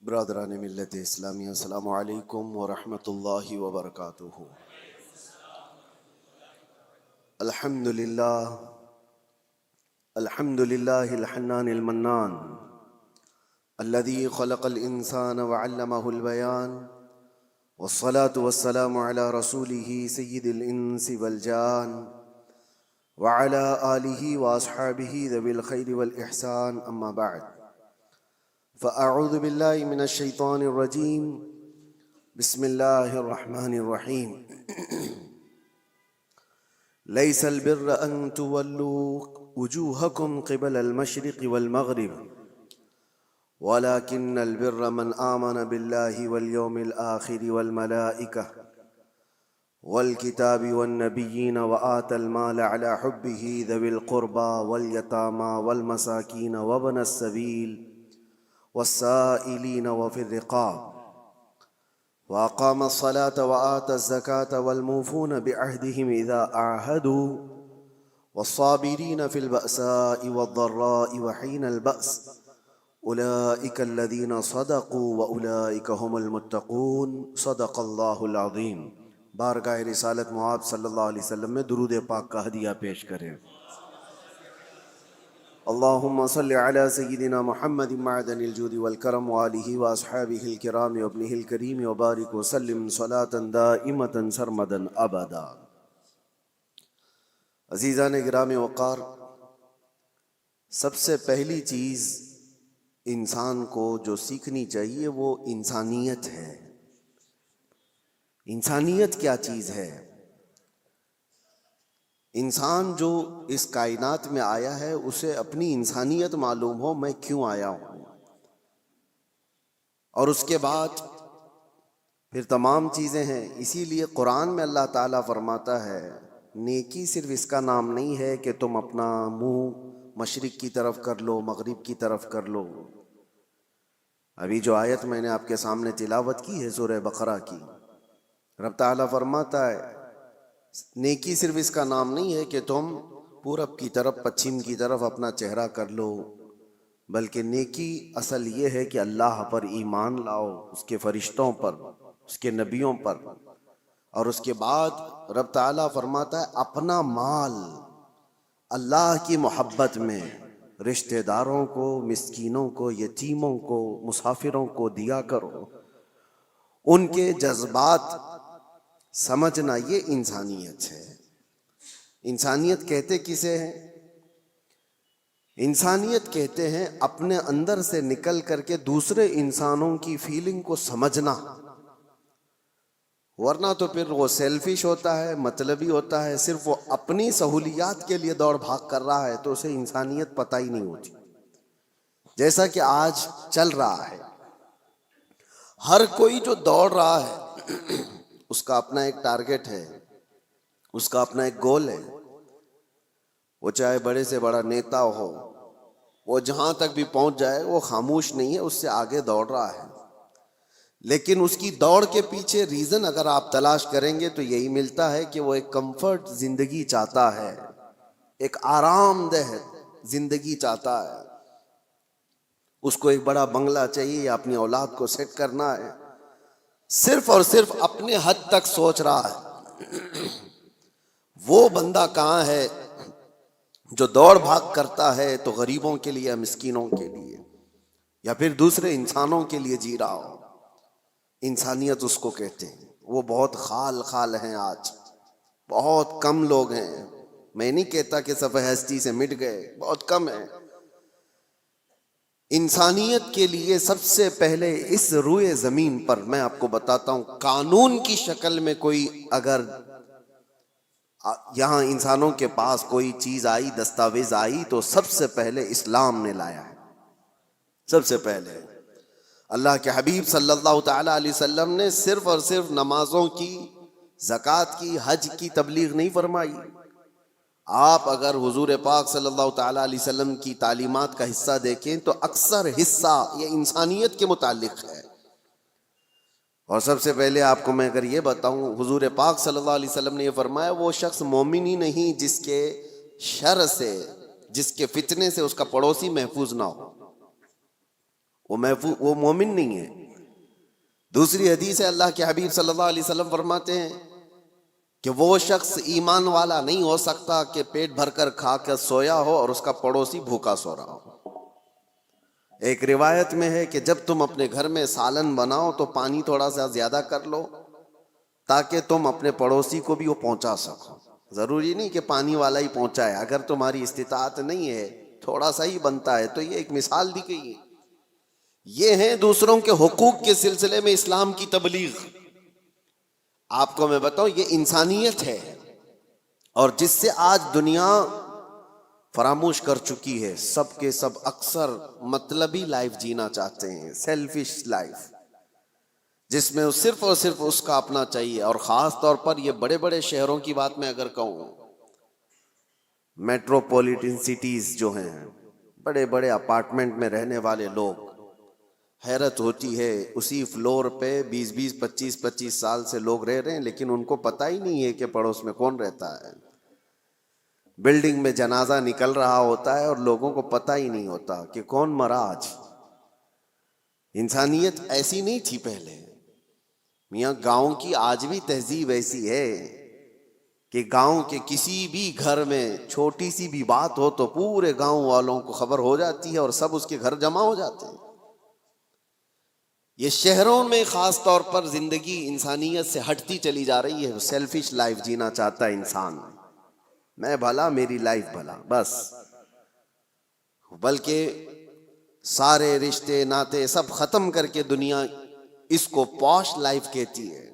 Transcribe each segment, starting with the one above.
برادران ملت اسلامی، السلام علیکم ورحمۃ اللہ وبرکاتہ۔ الحمد للہ الحنان المنان الذي خلق الانسان وعلمه البيان، والصلاة والسلام على رسوله سید الانس والجان وعلى آلہ واصحابہ ذوی الخیر والاحسان، اما بعد فأعوذ باللہ من الشیطان الرجیم، بسم اللہ الرحمن الرحیم۔ لیس البر ان تولوا وجوہکم قبل المشرق والمغرب ولكن البر من آمن بالله واليوم الآخر والملائكة والكتاب والنبيين وآتى المال على حبه ذوي القربى واليتامى والمساكين وابن السبيل والسائلين وفي الرقاب وأقام الصلاة وآتى الزكاة والموفون بعهدهم إذا عاهدوا والصابرين في البأساء والضراء وحين البأس أولئك الذين صدقوا وأولئك هم المتقون، صدق اللہ العظیم۔ بارگاہ رسالت معاب صلی اللہ علیہ وسلم میں درود پاک کا ہدیہ پیش کریں۔ اللہم صل علی سیدنا محمد معدن الجود والکرم وآلہ واصحابہ الکرام وابنہ الکریم وبارک وسلم صلاة دائمة سرمدا ابدا۔ عزیزان گرامی وقار، سب سے پہلی چیز انسان کو جو سیکھنی چاہیے وہ انسانیت ہے۔ انسانیت کیا چیز ہے؟ انسان جو اس کائنات میں آیا ہے اسے اپنی انسانیت معلوم ہو، میں کیوں آیا ہوں، اور اس کے بعد پھر تمام چیزیں ہیں۔ اسی لیے قرآن میں اللہ تعالیٰ فرماتا ہے نیکی صرف اس کا نام نہیں ہے کہ تم اپنا منہ مشرق کی طرف کر لو، مغرب کی طرف کر لو۔ ابھی جو آیت میں نے آپ کے سامنے تلاوت کی ہے سورہ بقرہ کی، رب تعالیٰ فرماتا ہے نیکی صرف اس کا نام نہیں ہے کہ تم پورب کی طرف پچھم کی طرف اپنا چہرہ کر لو، بلکہ نیکی اصل یہ ہے کہ اللہ پر ایمان لاؤ، اس کے فرشتوں پر، اس کے نبیوں پر، اور اس کے بعد رب تعالیٰ فرماتا ہے اپنا مال اللہ کی محبت میں رشتہ داروں کو، مسکینوں کو، یتیموں کو، مسافروں کو دیا کرو۔ ان کے جذبات سمجھنا، یہ انسانیت ہے۔ انسانیت کہتے کسے ہیں؟ انسانیت کہتے ہیں اپنے اندر سے نکل کر کے دوسرے انسانوں کی فیلنگ کو سمجھنا، ورنہ تو پھر وہ سیلفش ہوتا ہے، مطلبی ہوتا ہے، صرف وہ اپنی سہولیات کے لیے دوڑ بھاگ کر رہا ہے تو اسے انسانیت پتہ ہی نہیں ہوتی۔ جیسا کہ آج چل رہا ہے، ہر کوئی جو دوڑ رہا ہے اس کا اپنا ایک ٹارگٹ ہے، اس کا اپنا ایک گول ہے۔ وہ چاہے بڑے سے بڑا نیتا ہو، وہ جہاں تک بھی پہنچ جائے وہ خاموش نہیں ہے، اس سے آگے دوڑ رہا ہے۔ لیکن اس کی دوڑ کے پیچھے ریزن اگر آپ تلاش کریں گے تو یہی ملتا ہے کہ وہ ایک کمفرٹ زندگی چاہتا ہے، ایک آرام دہ زندگی چاہتا ہے۔ اس کو ایک بڑا بنگلہ چاہیے یا اپنی اولاد کو سیٹ کرنا ہے، صرف اور صرف اپنے حد تک سوچ رہا ہے۔ وہ بندہ کہاں ہے جو دوڑ بھاگ کرتا ہے تو غریبوں کے لیے، مسکینوں کے لیے، یا پھر دوسرے انسانوں کے لیے جی رہا ہو؟ انسانیت اس کو کہتے ہیں۔ وہ بہت خال ہیں، آج بہت کم لوگ ہیں۔ میں نہیں کہتا کہ صفحہ ہستی سے مٹ گئے، بہت کم ہیں۔ انسانیت کے لیے سب سے پہلے اس روئے زمین پر میں آپ کو بتاتا ہوں، قانون کی شکل میں کوئی اگر یہاں انسانوں کے پاس کوئی چیز آئی، دستاویز آئی، تو سب سے پہلے اسلام نے لایا ہے۔ سب سے پہلے اللہ کے حبیب صلی اللہ تعالیٰ علیہ وسلم نے صرف اور صرف نمازوں کی، زکوٰۃ کی، حج کی تبلیغ نہیں فرمائی۔ آپ اگر حضور پاک صلی اللہ تعالیٰ علیہ وسلم کی تعلیمات کا حصہ دیکھیں تو اکثر حصہ یہ انسانیت کے متعلق ہے۔ اور سب سے پہلے آپ کو میں اگر یہ بتاؤں، حضور پاک صلی اللہ علیہ وسلم نے یہ فرمایا وہ شخص مومن ہی نہیں جس کے شر سے، جس کے فتنے سے اس کا پڑوسی محفوظ نہ ہو، وہ مومن نہیں ہے۔ دوسری حدیث ہے اللہ کے حبیب صلی اللہ علیہ وسلم فرماتے ہیں کہ وہ شخص ایمان والا نہیں ہو سکتا کہ پیٹ بھر کر کھا کر سویا ہو اور اس کا پڑوسی بھوکا سو رہا ہو۔ ایک روایت میں ہے کہ جب تم اپنے گھر میں سالن بناؤ تو پانی تھوڑا سا زیادہ کر لو تاکہ تم اپنے پڑوسی کو بھی وہ پہنچا سکو۔ ضروری نہیں کہ پانی والا ہی پہنچائے، اگر تمہاری استطاعت نہیں ہے تھوڑا سا ہی بنتا ہے تو یہ ایک مثال دی گئی ہے۔ یہ ہیں دوسروں کے حقوق کے سلسلے میں اسلام کی تبلیغ۔ آپ کو میں بتاؤں یہ انسانیت ہے، اور جس سے آج دنیا فراموش کر چکی ہے۔ سب کے سب اکثر مطلبی لائف جینا چاہتے ہیں، سیلفش لائف، جس میں صرف اور صرف اس کا اپنا چاہیے۔ اور خاص طور پر یہ بڑے بڑے شہروں کی بات میں اگر کہوں، میٹروپولیٹن سٹیز جو ہیں، بڑے بڑے اپارٹمنٹ میں رہنے والے لوگ، حیرت ہوتی ہے اسی فلور پہ 25 سال سے لوگ رہ رہے ہیں، لیکن ان کو پتہ ہی نہیں ہے کہ پڑوس میں کون رہتا ہے۔ بلڈنگ میں جنازہ نکل رہا ہوتا ہے اور لوگوں کو پتہ ہی نہیں ہوتا کہ کون مرا آج۔ انسانیت ایسی نہیں تھی پہلے میاں۔ گاؤں کی آج بھی تہذیب ایسی ہے کہ گاؤں کے کسی بھی گھر میں چھوٹی سی بھی بات ہو تو پورے گاؤں والوں کو خبر ہو جاتی ہے اور سب اس کے گھر جمع ہو جاتے ہیں۔ یہ شہروں میں خاص طور پر زندگی انسانیت سے ہٹتی چلی جا رہی ہے۔ سیلفش لائف جینا چاہتا ہے انسان، میں بھلا میری لائف بھلا بس، بلکہ سارے رشتے ناتے سب ختم کر کے دنیا اس کو پوش لائف کہتی ہے۔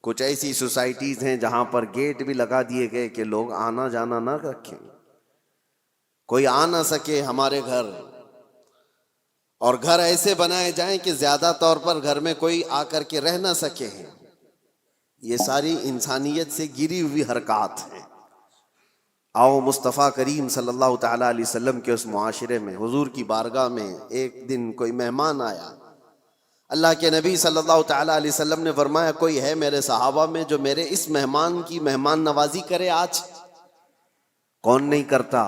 کچھ ایسی سوسائٹیز ہیں جہاں پر گیٹ بھی لگا دیے گئے کہ لوگ آنا جانا نہ رکھیں، کوئی آ نہ سکے ہمارے گھر، اور گھر ایسے بنائے جائیں کہ زیادہ طور پر گھر میں کوئی آ کر کے رہ نہ سکے۔ یہ ساری انسانیت سے گری ہوئی حرکات ہیں۔ آؤ مصطفیٰ کریم صلی اللہ تعالیٰ علیہ وسلم کے اس معاشرے میں، حضور کی بارگاہ میں ایک دن کوئی مہمان آیا۔ اللہ کے نبی صلی اللہ تعالیٰ علیہ وسلم نے فرمایا کوئی ہے میرے صحابہ میں جو میرے اس مہمان کی مہمان نوازی کرے آج؟ کون نہیں کرتا؟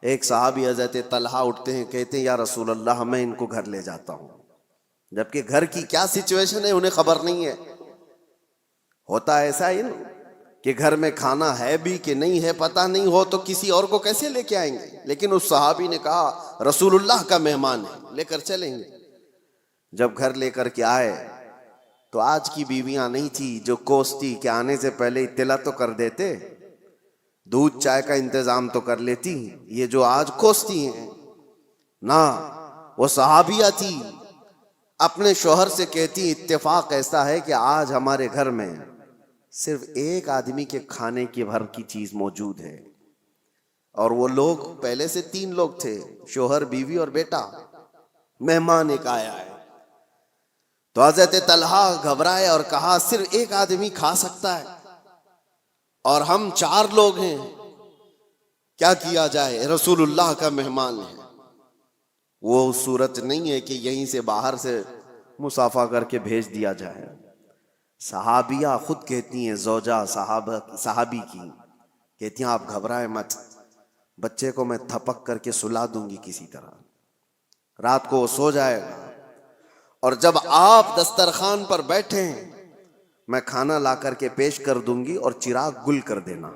ایک صحابی حضرت طلحہ اٹھتے ہیں، کہتے ہیں یا رسول اللہ میں ان کو گھر لے جاتا ہوں، جبکہ گھر کی کیا سچویشن ہے انہیں خبر نہیں ہے۔ ہوتا ایسا ہی نا کہ گھر میں کھانا ہے بھی کہ نہیں ہے پتہ نہیں ہو تو کسی اور کو کیسے لے کے آئیں گے، لیکن اس صحابی نے کہا رسول اللہ کا مہمان ہے لے کر چلیں گے۔ جب گھر لے کر کے آئے تو آج کی بیویاں نہیں تھی جو کوستی کہ آنے سے پہلے اطلاع تو کر دیتے، دودھ چائے کا انتظام تو کر لیتی۔ یہ جو آج کوستی ہیں نہ، وہ صحابیہ تھی، اپنے شوہر سے کہتی اتفاق ایسا ہے کہ آج ہمارے گھر میں صرف ایک آدمی کے کھانے کی بھر کی چیز موجود ہے، اور وہ لوگ پہلے سے 3 لوگ تھے، شوہر بیوی اور بیٹا، مہمان ایک آیا ہے۔ تو حضرت طلحہ گھبرائے اور کہا صرف ایک آدمی کھا سکتا ہے اور ہم 4 لوگ ہیں، کیا کیا جائے؟ رسول اللہ کا مہمان ہے۔ وہ صورت نہیں ہے کہ یہیں سے باہر سے مصافحہ کر کے بھیج دیا جائے۔ صحابیہ خود کہتی ہیں، زوجہ صحابی کی کہتی ہیں آپ گھبرائیں مت، بچے کو میں تھپک کر کے سلا دوں گی کسی طرح، رات کو وہ سو جائے گا، اور جب آپ دسترخوان پر بیٹھیں میں کھانا لا کر کے پیش کر دوں گی اور چراغ گل کر دینا۔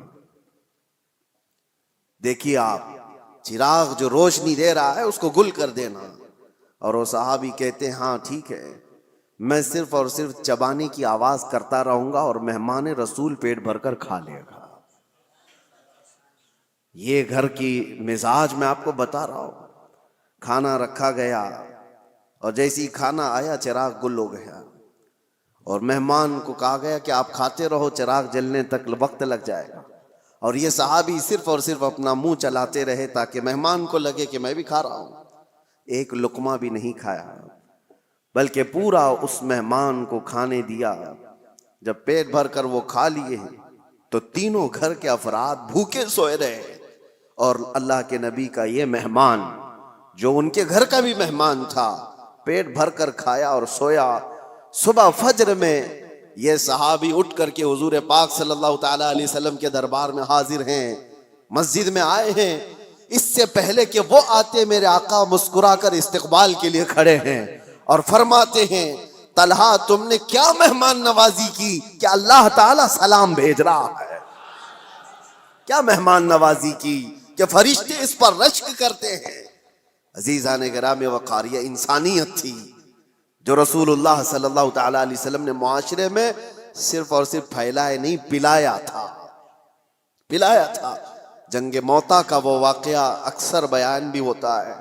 دیکھیے آپ، چراغ جو روشنی دے رہا ہے اس کو گل کر دینا۔ اور وہ صحابی کہتے ہیں ہاں ٹھیک ہے، میں صرف اور صرف چبانے کی آواز کرتا رہوں گا اور مہمان رسول پیٹ بھر کر کھا لے گا۔ یہ گھر کی مزاج میں آپ کو بتا رہا ہوں۔ کھانا رکھا گیا اور جیسی کھانا آیا چراغ گل ہو گیا، اور مہمان کو کہا گیا کہ آپ کھاتے رہو، چراغ جلنے تک وقت لگ جائے گا، اور یہ صحابی صرف اور صرف اپنا منہ چلاتے رہے تاکہ مہمان کو لگے کہ میں بھی کھا رہا ہوں۔ ایک لقمہ بھی نہیں کھایا، بلکہ پورا اس مہمان کو کھانے دیا۔ جب پیٹ بھر کر وہ کھا لیے تو تینوں گھر کے افراد بھوکے سوئے رہے، اور اللہ کے نبی کا یہ مہمان جو ان کے گھر کا بھی مہمان تھا پیٹ بھر کر کھایا اور سویا۔ صبح فجر میں یہ صحابی اٹھ کر کے حضور پاک صلی اللہ تعالیٰ علیہ وسلم کے دربار میں حاضر ہیں، مسجد میں آئے ہیں۔ اس سے پہلے کہ وہ آتے میرے آقا مسکرا کر استقبال کے لیے کھڑے ہیں اور فرماتے ہیں طلحہ تم نے کیا مہمان نوازی کی کہ اللہ تعالیٰ سلام بھیج رہا ہے؟ کیا مہمان نوازی کی کہ فرشتے اس پر رشک کرتے ہیں؟ عزیزان گرامی وقار، یہ انسانیت تھی جو رسول اللہ صلی اللہ تعالیٰ علیہ وسلم نے معاشرے میں صرف اور صرف پھیلائے نہیں، پلایا تھا، پلایا تھا۔ جنگ موتا کا وہ واقعہ اکثر بیان بھی ہوتا ہے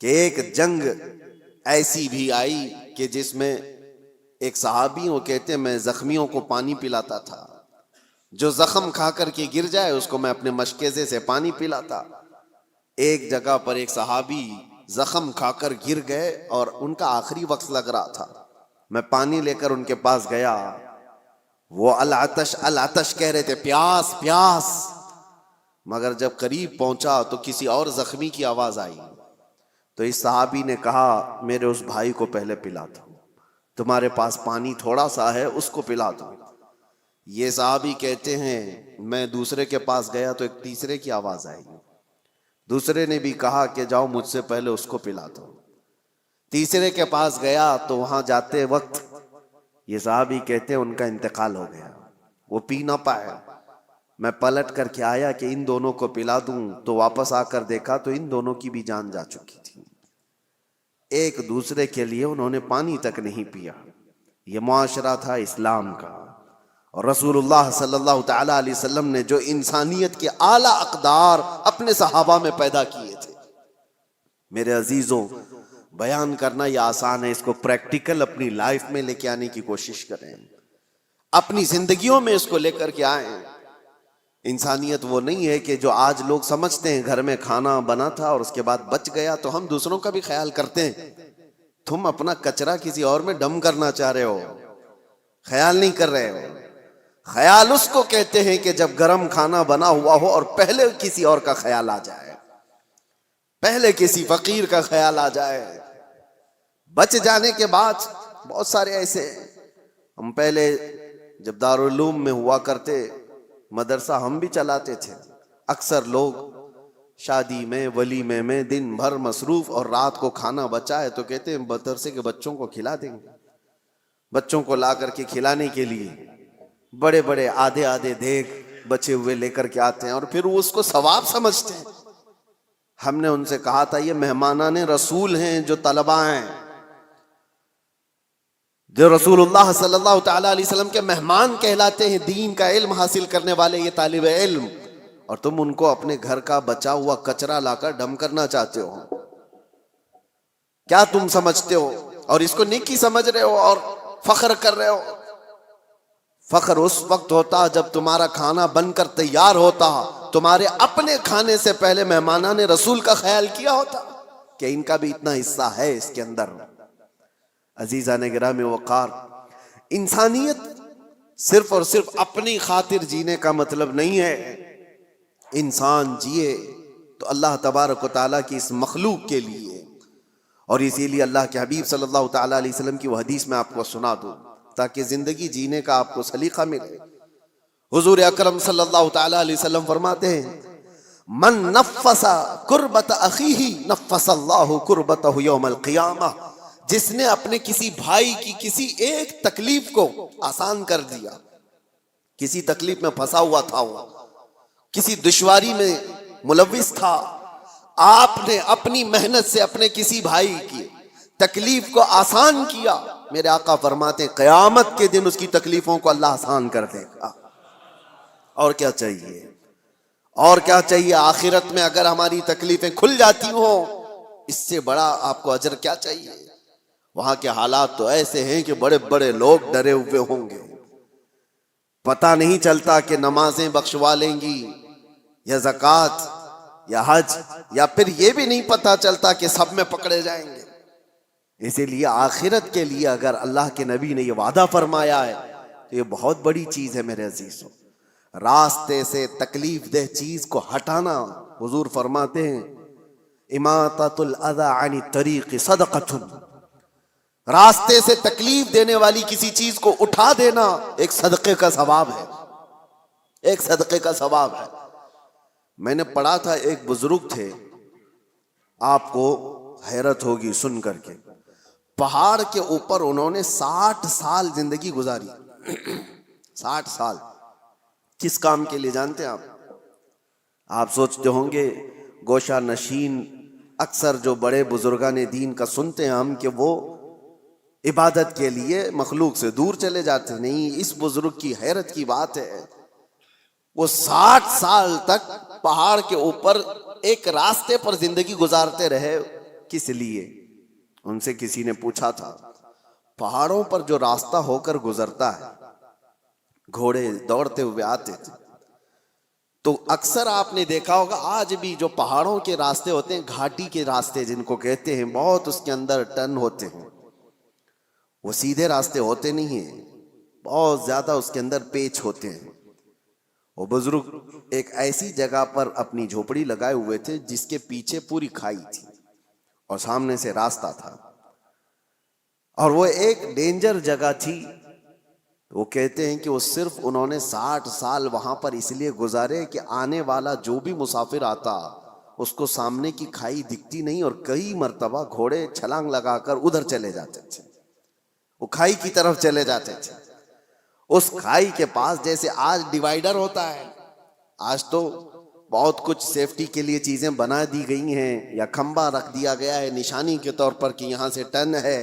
کہ ایک جنگ ایسی بھی آئی کہ جس میں ایک صحابی وہ کہتے ہیں میں زخمیوں کو پانی پلاتا تھا، جو زخم کھا کر کے گر جائے اس کو میں اپنے مشکیزے سے پانی پلاتا۔ ایک جگہ پر ایک صحابی زخم کھا کر گر گئے اور ان کا آخری وقت لگ رہا تھا، میں پانی لے کر ان کے پاس گیا، وہ العطش العطش کہہ رہے تھے، پیاس پیاس، مگر جب قریب پہنچا تو کسی اور زخمی کی آواز آئی، تو اس صحابی نے کہا میرے اس بھائی کو پہلے پلا دو، تمہارے پاس پانی تھوڑا سا ہے اس کو پلا دو۔ یہ صحابی کہتے ہیں میں دوسرے کے پاس گیا تو ایک تیسرے کی آواز آئی، دوسرے نے بھی کہا کہ جاؤ مجھ سے پہلے اس کو پلا دو۔ تیسرے کے پاس گیا تو وہاں جاتے وقت یہ صحابی کہتے ہیں ان کا انتقال ہو گیا، وہ پی نہ پائے۔ میں پلٹ کر کے آیا کہ ان دونوں کو پلا دوں، تو واپس آ کر دیکھا تو ان دونوں کی بھی جان جا چکی تھی، ایک دوسرے کے لیے انہوں نے پانی تک نہیں پیا۔ یہ معاشرہ تھا اسلام کا، اور رسول اللہ صلی اللہ تعالیٰ علیہ وسلم نے جو انسانیت کے اعلیٰ اقدار اپنے صحابہ میں پیدا کیے تھے۔ میرے عزیزوں، بیان کرنا یہ آسان ہے، اس کو پریکٹیکل اپنی لائف میں لے کے آنے کی کوشش کریں، اپنی زندگیوں میں اس کو لے کر کے آئیں۔ انسانیت وہ نہیں ہے کہ جو آج لوگ سمجھتے ہیں گھر میں کھانا بنا تھا اور اس کے بعد بچ گیا تو ہم دوسروں کا بھی خیال کرتے ہیں۔ تم اپنا کچرا کسی اور میں ڈم کرنا چاہ رہے ہو، خیال نہیں کر رہے ہو۔ خیال اس کو کہتے ہیں کہ جب گرم کھانا بنا ہوا ہو اور پہلے کسی اور کا خیال آ جائے، پہلے کسی فقیر کا خیال آ جائے۔ بچ جانے کے بعد بہت سارے ایسے، ہم پہلے جب دارالعلوم میں ہوا کرتے، مدرسہ ہم بھی چلاتے تھے، اکثر لوگ شادی میں ولیمے میں دن بھر مصروف اور رات کو کھانا بچا ہے تو کہتے ہیں مدرسے کے بچوں کو کھلا دیں گے۔ بچوں کو لا کر کے کھلانے کے لیے بڑے بڑے آدھے آدھے دیگ بچے ہوئے لے کر کے آتے ہیں اور پھر وہ اس کو ثواب سمجھتے ہیں۔ ہم نے ان سے کہا تھا یہ مہمانان رسول ہیں جو طلبہ ہیں، جو رسول اللہ صلی اللہ تعالیٰ علیہ وسلم کے مہمان کہلاتے ہیں، دین کا علم حاصل کرنے والے یہ طالب علم، اور تم ان کو اپنے گھر کا بچا ہوا کچرا لا کر ڈم کرنا چاہتے ہو۔ کیا تم سمجھتے ہو اور اس کو نیکی سمجھ رہے ہو اور فخر کر رہے ہو؟ فخر اس وقت ہوتا جب تمہارا کھانا بن کر تیار ہوتا، تمہارے اپنے کھانے سے پہلے مہمانان رسول کا خیال کیا ہوتا کہ ان کا بھی اتنا حصہ ہے اس کے اندر۔ عزیزان گرامی وقار، انسانیت صرف اور صرف اپنی خاطر جینے کا مطلب نہیں ہے۔ انسان جیے تو اللہ تبارک و تعالیٰ کی اس مخلوق کے لیے، اور اسی لیے اللہ کے حبیب صلی اللہ تعالیٰ علیہ وسلم کی وہ حدیث میں آپ کو سنا دوں تاکہ زندگی جینے کا آپ کو سلیقہ ملے۔ حضور اکرم صلی اللہ تعالیٰ علیہ وسلم فرماتے ہیں من نفس کربت اخیہ نفس اللہ کربتہ یوم القیامہ، جس نے اپنے کسی بھائی کی کسی ایک تکلیف کو آسان کر دیا، کسی تکلیف میں پھنسا ہوا تھا، وہ کسی دشواری میں ملوث تھا، آپ نے اپنی محنت سے اپنے کسی بھائی کی تکلیف کو آسان کیا، میرے آقا فرماتے ہیں قیامت کے دن اس کی تکلیفوں کو اللہ آسان کر دے گا۔ اور کیا چاہیے، اور کیا چاہیے؟ آخرت میں اگر ہماری تکلیفیں کھل جاتی ہوں، اس سے بڑا آپ کو اجر کیا چاہیے؟ وہاں کے حالات تو ایسے ہیں کہ بڑے بڑے لوگ ڈرے ہوئے ہوں گے، پتہ نہیں چلتا کہ نمازیں بخشوا لیں گی یا زکوٰۃ یا حج، یا پھر یہ بھی نہیں پتہ چلتا کہ سب میں پکڑے جائیں گے۔ اسی لیے آخرت کے لیے اگر اللہ کے نبی نے یہ وعدہ فرمایا ہے تو یہ بہت بڑی چیز ہے میرے عزیزوں۔ راستے سے تکلیف دہ چیز کو ہٹانا، حضور فرماتے ہیں اماطۃ الاذی عن الطریق صدقۃ، راستے سے تکلیف دینے والی کسی چیز کو اٹھا دینا ایک صدقے کا ثواب ہے، ایک صدقے کا ثواب ہے۔ میں نے پڑھا تھا، ایک بزرگ تھے، آپ کو حیرت ہوگی سن کر کے، پہاڑ کے اوپر انہوں نے 60 سال زندگی گزاری. 60 سال کس کام کے لیے جانتے ہیں آپ سوچتے ہوں گے گوشہ نشین اکثر جو بڑے بزرگان دین کا سنتے ہیں ہم کہ وہ عبادت کے لیے مخلوق سے دور چلے جاتے ہیں. نہیں، اس بزرگ کی حیرت کی بات ہے، وہ 60 سال تک پہاڑ کے اوپر ایک راستے پر زندگی گزارتے رہے. کس لیے؟ ان سے کسی نے پوچھا تھا پہاڑوں پر جو راستہ ہو کر گزرتا ہے، گھوڑے دوڑتے ہوئے آتے تھے، تو اکثر آپ نے دیکھا ہوگا آج بھی جو پہاڑوں کے راستے ہوتے ہیں، گھاٹی کے راستے جن کو کہتے ہیں، بہت اس کے اندر ٹرن ہوتے ہیں، وہ سیدھے راستے ہوتے نہیں ہیں، بہت زیادہ اس کے اندر پیچ ہوتے ہیں. وہ بزرگ ایک ایسی جگہ پر اپنی جھوپڑی لگائے ہوئے تھے جس کے پیچھے پوری کھائی تھی اور سامنے سے راستہ تھا، اور وہ ایک ڈینجر جگہ تھی. وہ کہتے ہیں کہ وہ صرف انہوں نے 60 سال وہاں پر اس لیے گزارے کہ آنے والا جو بھی مسافر آتا اس کو سامنے کی کھائی دکھتی نہیں، اور کئی مرتبہ گھوڑے چھلانگ لگا کر ادھر چلے جاتے تھے، وہ کھائی کی طرف چلے جاتے تھے. اس کھائی کے پاس جیسے آج ڈیوائیڈر ہوتا ہے، آج تو بہت کچھ سیفٹی کے لیے چیزیں بنا دی گئی ہیں، یا کھمبا رکھ دیا گیا ہے نشانی کے طور پر کہ یہاں سے ٹرن ہے.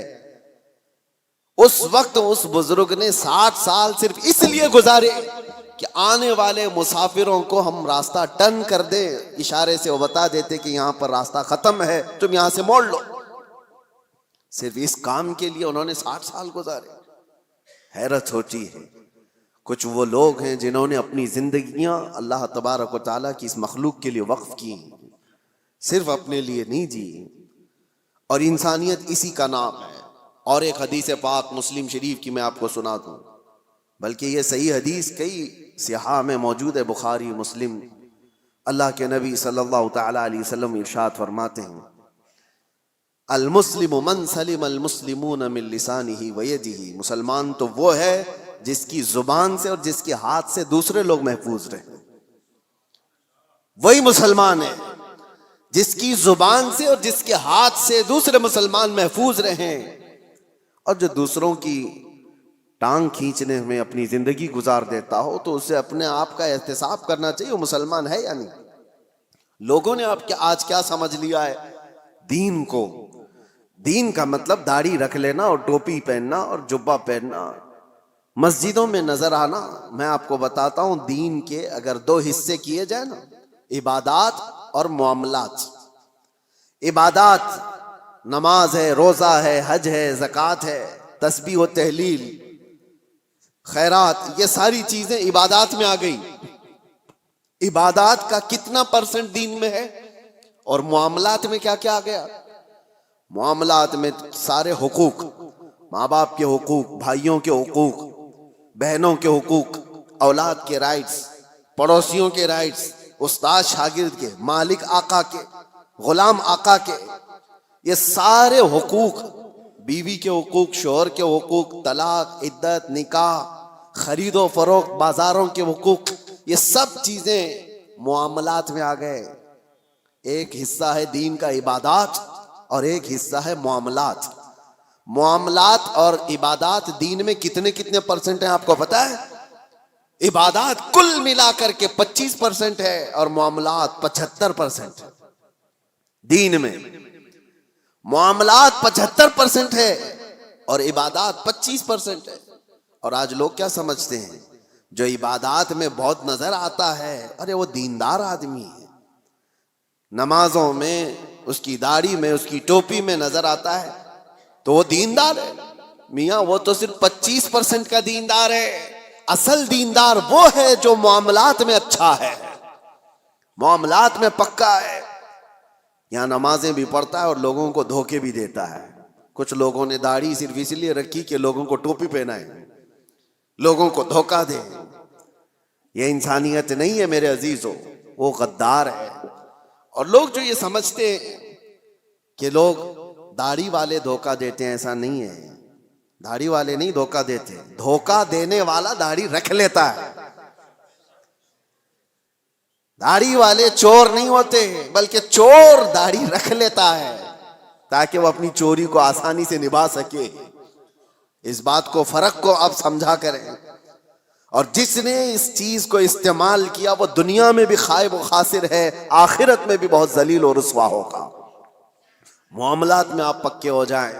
اس وقت اس بزرگ نے 60 سال صرف اس لیے گزارے کہ آنے والے مسافروں کو ہم راستہ ٹرن کر دیں، اشارے سے وہ بتا دیتے کہ یہاں پر راستہ ختم ہے، تم یہاں سے موڑ لو. صرف اس کام کے لیے انہوں نے 60 سال گزارے. حیرت ہوتی ہے کچھ وہ لوگ ہیں جنہوں نے اپنی زندگیاں اللہ تبارک و تعالیٰ کی اس مخلوق کے لیے وقف کی، صرف اپنے لیے نہیں جی. اور انسانیت اسی کا نام ہے. اور ایک حدیث پاک مسلم شریف کی میں آپ کو سنا دوں، بلکہ یہ صحیح حدیث کئی صحاح میں موجود ہے، بخاری مسلم. اللہ کے نبی صلی اللہ تعالی علیہ وسلم ارشاد فرماتے ہیں المسلم من سلم المسلمون من لسانہ ویدہ، مسلمان تو وہ ہے جس کی زبان سے اور جس کے ہاتھ سے دوسرے لوگ محفوظ رہیں. وہی مسلمان ہے جس کی زبان سے اور جس کے ہاتھ سے دوسرے مسلمان محفوظ رہیں. اور جو دوسروں کی ٹانگ کھینچنے میں اپنی زندگی گزار دیتا ہو تو اسے اپنے آپ کا احتساب کرنا چاہیے، وہ مسلمان ہے یا نہیں. لوگوں نے آج کیا سمجھ لیا ہے دین کو؟ دین کا مطلب داڑھی رکھ لینا اور ٹوپی پہننا اور جبہ پہننا، مسجدوں میں نظر آنا. میں آپ کو بتاتا ہوں دین کے اگر 2 حصے کیے جائیں نا، عبادات اور معاملات. عبادات نماز ہے، روزہ ہے، حج ہے، زکوٰۃ ہے، تسبیح و تہلیل، خیرات، یہ ساری چیزیں عبادات میں آ گئی. عبادات کا کتنا % دین میں ہے؟ اور معاملات میں کیا کیا آ گیا؟ معاملات میں سارے حقوق، ماں باپ کے حقوق، بھائیوں کے حقوق، بہنوں کے حقوق، اولاد کے رائٹس، پڑوسیوں کے رائٹس، استاد شاگرد کے، مالک آقا کے، غلام آقا کے، یہ سارے حقوق، بیوی کے حقوق، شوہر کے حقوق، طلاق، عدت، نکاح، خرید و فروخت، بازاروں کے حقوق، یہ سب چیزیں معاملات میں آ گئے. ایک حصہ ہے دین کا عبادات اور ایک حصہ ہے معاملات. معاملات اور عبادات دین میں کتنے % ہیں آپ کو پتا ہے؟ عبادات کل ملا کر کے 25% ہے اور معاملات 75% ہے. دین میں معاملات 75% ہے اور عبادات 25% ہے. اور آج لوگ کیا سمجھتے ہیں؟ جو عبادات میں بہت نظر آتا ہے، ارے وہ دیندار آدمی ہے. نمازوں میں، اس کی داڑھی میں، اس کی ٹوپی میں نظر آتا ہے تو وہ دیندار ہے. میاں وہ تو صرف 25% کا دیندار ہے. اصل دیندار وہ ہے جو معاملات میں اچھا ہے، معاملات میں پکا ہے. یہاں نمازیں بھی پڑھتا ہے اور لوگوں کو دھوکے بھی دیتا ہے. کچھ لوگوں نے داڑھی صرف اس لیے رکھی کہ لوگوں کو ٹوپی پہنائے، لوگوں کو دھوکہ دے. یہ انسانیت نہیں ہے میرے عزیزو، وہ غدار ہے. اور لوگ جو یہ سمجھتے ہیں کہ لوگ داڑھی والے دھوکہ دیتے ہیں، ایسا نہیں ہے. داڑھی والے نہیں دھوکہ دیتے، دھوکہ دینے والا داڑھی رکھ لیتا ہے. داڑھی والے چور نہیں ہوتے بلکہ چور داڑھی رکھ لیتا ہے. تاکہ وہ اپنی چوری کو آسانی سے نبھا سکے. اس بات کو فرق کو اب سمجھا کریں. اور جس نے اس چیز کو استعمال کیا وہ دنیا میں بھی خائب و خاسر ہے, آخرت میں بھی بہت ذلیل و رسوا ہوگا. معاملات میں آپ پکے ہو جائیں,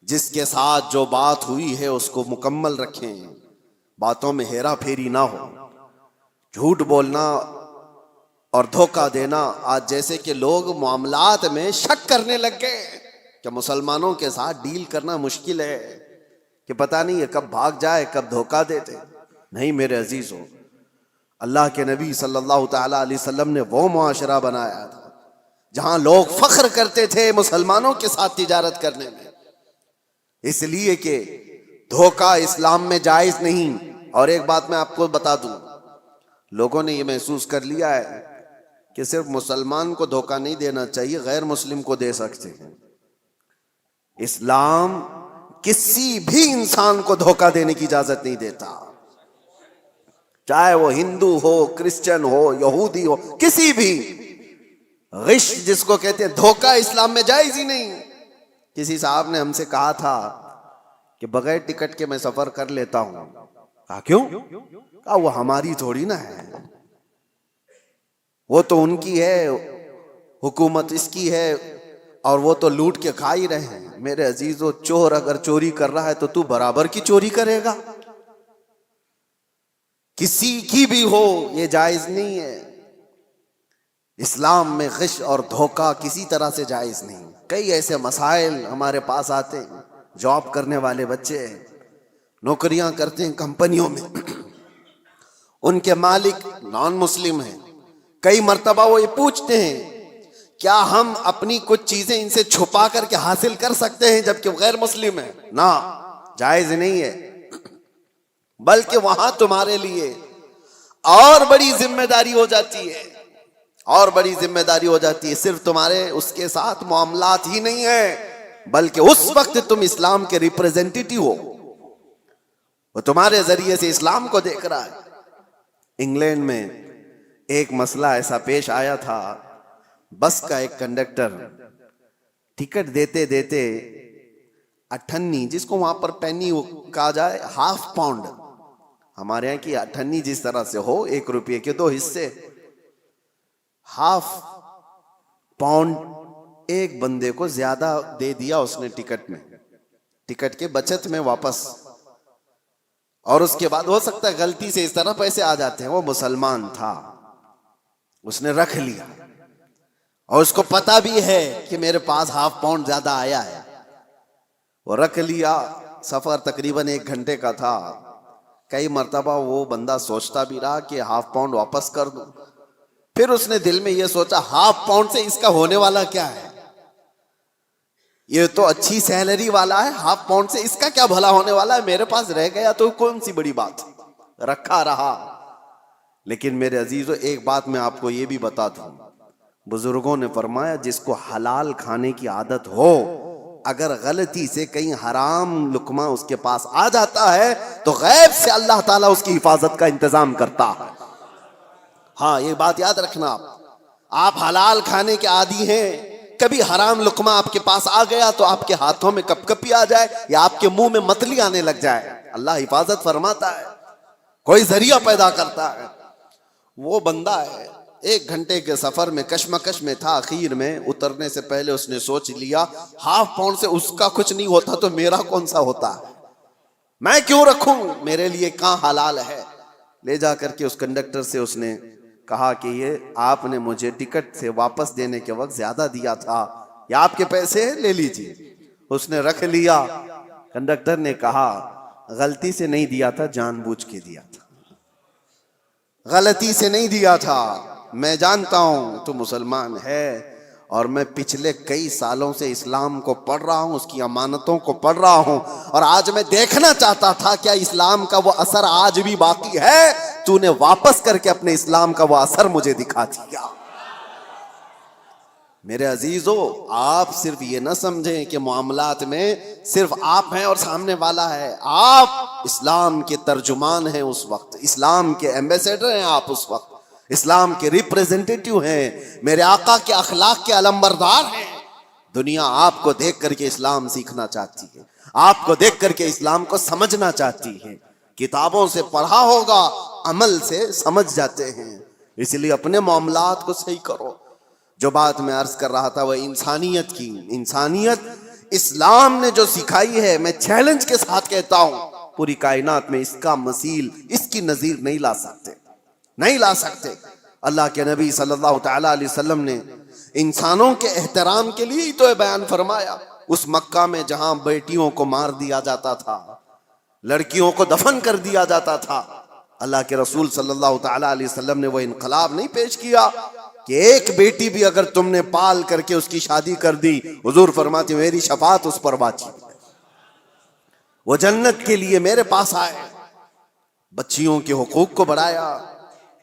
جس کے ساتھ جو بات ہوئی ہے اس کو مکمل رکھیں, باتوں میں ہیرا پھیری نہ ہو. جھوٹ بولنا اور دھوکہ دینا, آج جیسے کہ لوگ معاملات میں شک کرنے لگ گئے کہ مسلمانوں کے ساتھ ڈیل کرنا مشکل ہے, کہ پتہ نہیں ہے کب بھاگ جائے کب دھوکہ دیتے. نہیں میرے عزیزو, اللہ کے نبی صلی اللہ تعالی علیہ وسلم نے وہ معاشرہ بنایا تھا جہاں لوگ فخر کرتے تھے مسلمانوں کے ساتھ تجارت کرنے میں, اس لیے کہ دھوکہ اسلام میں جائز نہیں. اور ایک بات میں آپ کو بتا دوں, لوگوں نے یہ محسوس کر لیا ہے کہ صرف مسلمان کو دھوکہ نہیں دینا چاہیے, غیر مسلم کو دے سکتے ہیں. اسلام کسی بھی انسان کو دھوکہ دینے کی اجازت نہیں دیتا, چاہے وہ ہندو ہو, کرسچن ہو, یہودی ہو, کسی بھی. غش جس کو کہتے ہیں دھوکہ اسلام میں جائز ہی نہیں. کسی صاحب نے ہم سے کہا تھا کہ بغیر ٹکٹ کے میں سفر کر لیتا ہوں. کہا کیوں؟ کہا وہ ہماری تھوڑی نہ ہے, وہ تو ان کی ہے, حکومت اس کی ہے, اور وہ تو لوٹ کے کھا ہی رہے ہیں. میرے عزیزو, چور اگر چوری کر رہا ہے تو تو برابر کی چوری کرے گا, کسی کی بھی ہو, یہ جائز نہیں ہے. اسلام میں غش اور دھوکہ کسی طرح سے جائز نہیں. کئی ایسے مسائل ہمارے پاس آتے ہیں, جاب کرنے والے بچے نوکریاں کرتے ہیں کمپنیوں میں, ان کے مالک نان مسلم ہیں. کئی مرتبہ وہ یہ پوچھتے ہیں کیا ہم اپنی کچھ چیزیں ان سے چھپا کر کے حاصل کر سکتے ہیں جبکہ غیر مسلم ہیں؟ نہ, جائز نہیں ہے. بلکہ وہاں تمہارے لیے اور بڑی ذمہ داری ہو جاتی ہے, اور بڑی ذمہ داری ہو جاتی ہے. صرف تمہارے اس کے ساتھ معاملات ہی نہیں ہے, بلکہ اس وقت تم اسلام کے ریپریزنٹیٹیو ہو, وہ تمہارے ذریعے سے اسلام کو دیکھ رہا ہے. انگلینڈ میں ایک مسئلہ ایسا پیش آیا تھا, بس کا ایک کنڈکٹر ٹکٹ دیتے دیتے اٹھنی, جس کو وہاں پر پینی کہا جائے, ہاف پاؤنڈ, ہمارے یہاں کی اٹھنی جس طرح سے ہو, 1 روپے کے 2 حصے, ہاف پاؤنڈ ایک بندے کو زیادہ دے دیا اس نے ٹکٹ میں, ٹکٹ کے بچت میں واپس. اور اس کے بعد ہو سکتا ہے غلطی سے اس طرح پیسے آ جاتے ہیں. وہ مسلمان تھا, اس نے رکھ لیا, اور اس کو پتا بھی ہے کہ میرے پاس ہاف پاؤنڈ زیادہ آیا ہے. وہ رکھ لیا. سفر تقریباً 1 گھنٹے کا تھا. کئی مرتبہ وہ بندہ سوچتا بھی رہا کہ ہاف پاؤنڈ واپس کر دوں. پھر اس نے دل میں یہ سوچا, ہاف پاؤنڈ سے اس کا ہونے والا کیا ہے, یہ تو اچھی سیلری والا ہے, ہاف پاؤنڈ سے اس کا کیا بھلا ہونے والا ہے, میرے پاس رہ گیا تو کون سی بڑی بات. رکھا رہا. لیکن میرے عزیزو, ایک بات میں آپ کو یہ بھی بتا دوں, بزرگوں نے فرمایا جس کو حلال کھانے کی عادت ہو, اگر غلطی سے کہیں حرام لقمہ اس کے پاس آ جاتا ہے تو غیب سے اللہ تعالیٰ اس کی حفاظت کا انتظام کرتا ہے. ہاں, یہ بات یاد رکھنا. آپ حلال کھانے کے عادی ہیں, کبھی حرام لقمہ آپ کے پاس آ گیا تو آپ کے ہاتھوں میں کپ کپی آ جائے یا آپ کے منہ میں متلی آنے لگ جائے, اللہ حفاظت فرماتا ہے, کوئی ذریعہ پیدا کرتا ہے. وہ بندہ ہے 1 گھنٹے کے سفر میں کشمکش میں تھا. آخر میں اترنے سے پہلے اس نے سوچ لیا, ہاف پاؤنڈ سے اس کا کچھ نہیں ہوتا تو میرا کون سا ہوتا ہے, میں کیوں رکھوں, میرے لیے کہاں حلال ہے. لے جا کر کے اس کنڈکٹر سے اس نے کہا کہ یہ آپ نے مجھے ٹکٹ سے واپس دینے کے وقت زیادہ دیا تھا, یا آپ کے پیسے لے لیجیے. اس نے رکھ لیا. کنڈکٹر نے کہا غلطی سے نہیں دیا تھا, جان بوجھ کے دیا تھا, غلطی سے نہیں دیا تھا. میں جانتا ہوں تو مسلمان ہے, اور میں پچھلے کئی سالوں سے اسلام کو پڑھ رہا ہوں, اس کی امانتوں کو پڑھ رہا ہوں, اور آج میں دیکھنا چاہتا تھا کیا اسلام کا وہ اثر آج بھی باقی ہے. تو نے واپس کر کے اپنے اسلام کا وہ اثر مجھے دکھا دیا. میرے عزیزو, آپ صرف یہ نہ سمجھیں کہ معاملات میں صرف آپ ہیں اور سامنے والا ہے. آپ اسلام کے ترجمان ہیں اس وقت, اسلام کے ایمبیسیڈر ہیں آپ اس وقت, اسلام کے ریپریزنٹیٹیو ہیں, میرے آقا کے اخلاق کے علمبردار ہیں. دنیا آپ کو دیکھ کر کے اسلام سیکھنا چاہتی ہے، آپ کو دیکھ کر کے اسلام کو سمجھنا چاہتی ہے۔ کتابوں سے پڑھا ہوگا، عمل سے سمجھ جاتے ہیں۔ اس لیے اپنے معاملات کو صحیح کرو۔ جو بات میں عرض کر رہا تھا وہ انسانیت کی، انسانیت اسلام نے جو سکھائی ہے، میں چیلنج کے ساتھ کہتا ہوں پوری کائنات میں اس کا مثیل، اس کی نظیر نہیں لا سکتے، نہیں لا سکتے۔ اللہ کے نبی صلی اللہ تعالی علیہ وسلم نے انسانوں کے احترام کے لیے ہی تو یہ بیان فرمایا۔ اس مکہ میں جہاں بیٹیوں کو مار دیا جاتا تھا، لڑکیوں کو دفن کر دیا جاتا تھا، اللہ کے رسول صلی اللہ تعالی علیہ وسلم نے وہ انقلاب نہیں پیش کیا کہ ایک بیٹی بھی اگر تم نے پال کر کے اس کی شادی کر دی، حضور فرماتے میری شفاعت اس پر واجب، وہ جنت کے لیے میرے پاس آئے۔ بچیوں کے حقوق کو بڑھایا،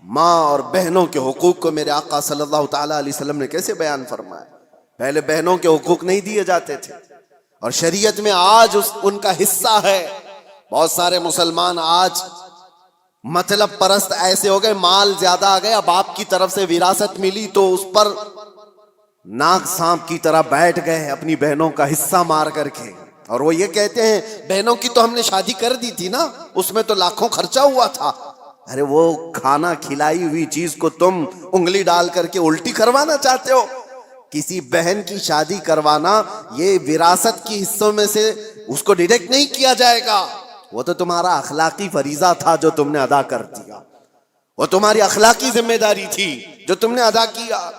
ماں اور بہنوں کے حقوق کو میرے آقا صلی اللہ تعالی علیہ وسلم نے کیسے بیان فرمایا۔ پہلے بہنوں کے حقوق نہیں دیے جاتے تھے، اور شریعت میں آج ان کا حصہ ہے۔ بہت سارے مسلمان آج مطلب پرست ایسے ہو گئے، مال زیادہ آ گیا، باپ کی طرف سے وراثت ملی تو اس پر ناگ سانپ کی طرح بیٹھ گئے اپنی بہنوں کا حصہ مار کر کے، اور وہ یہ کہتے ہیں بہنوں کی تو ہم نے شادی کر دی تھی نا، اس میں تو لاکھوں خرچہ ہوا تھا۔ ارے وہ کھانا کھلائی ہوئی چیز کو تم انگلی ڈال کر کے الٹی کروانا چاہتے ہو؟ کسی بہن کی شادی کروانا یہ وراثت کی حصوں میں سے اس کو ڈیڈکٹ نہیں کیا جائے گا، وہ تو تمہارا اخلاقی فریضہ تھا جو تم نے ادا کر دیا، وہ تمہاری اخلاقی ذمہ داری تھی جو تم نے ادا کیا۔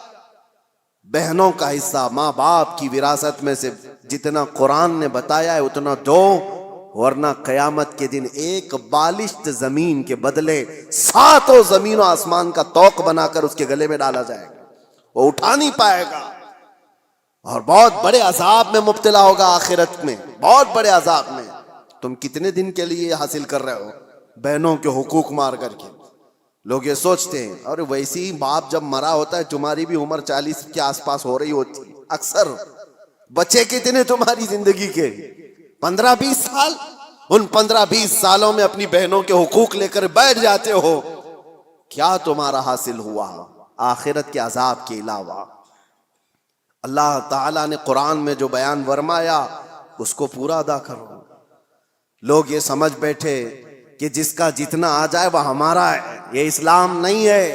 بہنوں کا حصہ ماں باپ کی وراثت میں سے جتنا قرآن نے بتایا ہے اتنا دو، ورنہ قیامت کے دن ایک بالشت زمین کے بدلے 7 زمین و آسمان کا توق بنا کر اس کے گلے میں ڈالا جائے گا، وہ اٹھا نہیں پائے گا، اور بہت بڑے عذاب میں مبتلا ہوگا آخرت میں، بہت بڑے عذاب میں۔ تم کتنے دن کے لیے حاصل کر رہے ہو بہنوں کے حقوق مار کر کے؟ لوگ یہ سوچتے ہیں، اور ویسے ہی باپ جب مرا ہوتا ہے تمہاری بھی عمر 40 کے آس پاس ہو رہی ہوتی ہے اکثر، بچے کتنے تمہاری زندگی کے 15-20 سال، ان 15-20 سالوں میں اپنی بہنوں کے حقوق لے کر بیٹھ جاتے ہو، کیا تمہارا حاصل ہوا آخرت کے عذاب کے علاوہ؟ اللہ تعالیٰ نے قرآن میں جو بیان فرمایا اس کو پورا ادا کرو۔ لوگ یہ سمجھ بیٹھے کہ جس کا جتنا آ جائے وہ ہمارا ہے، یہ اسلام نہیں ہے۔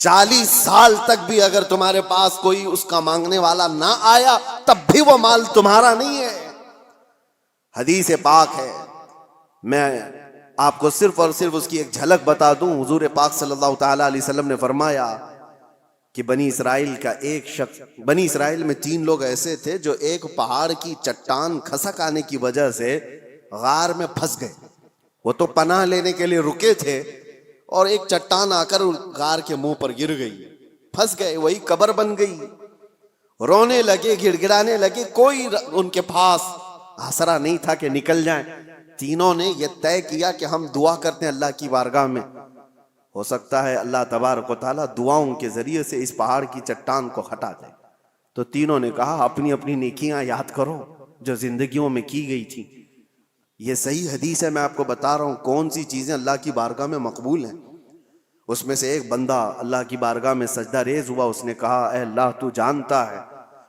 40 سال تک بھی اگر تمہارے پاس کوئی اس کا مانگنے والا نہ آیا تب بھی وہ مال تمہارا نہیں ہے۔ حدیث پاک ہے، میں آپ کو صرف اور صرف اس کی ایک جھلک بتا دوں۔ حضور پاک صلی اللہ تعالی علیہ وسلم نے فرمایا کہ بنی اسرائیل کا ایک شخص، بنی اسرائیل میں 3 لوگ ایسے تھے جو ایک پہاڑ کی چٹان کھسک آنے کی وجہ سے غار میں پھنس گئے۔ وہ تو پناہ لینے کے لیے رکے تھے اور ایک چٹان آ کر غار کے منہ پر گر گئی، پھنس گئے، وہی قبر بن گئی۔ رونے لگے، گڑ گڑانے لگے، کوئی ان کے پاس آسرا نہیں تھا کہ نکل جائیں۔ تینوں نے یہ طے کیا کہ ہم دعا کرتے ہیں اللہ کی بارگاہ میں، ہو سکتا ہے اللہ تبارک و تعالیٰ دعاؤں کے ذریعے سے اس پہاڑ کی چٹان کو ہٹا دے۔ تو تینوں نے کہا اپنی اپنی نیکیاں یاد کرو جو زندگیوں میں کی گئی تھی۔ یہ صحیح حدیث ہے، میں آپ کو بتا رہا ہوں کون سی چیزیں اللہ کی بارگاہ میں مقبول ہیں۔ اس میں سے ایک بندہ اللہ کی بارگاہ میں سجدہ ریز ہوا، اس نے کہا اے اللہ تو جانتا ہے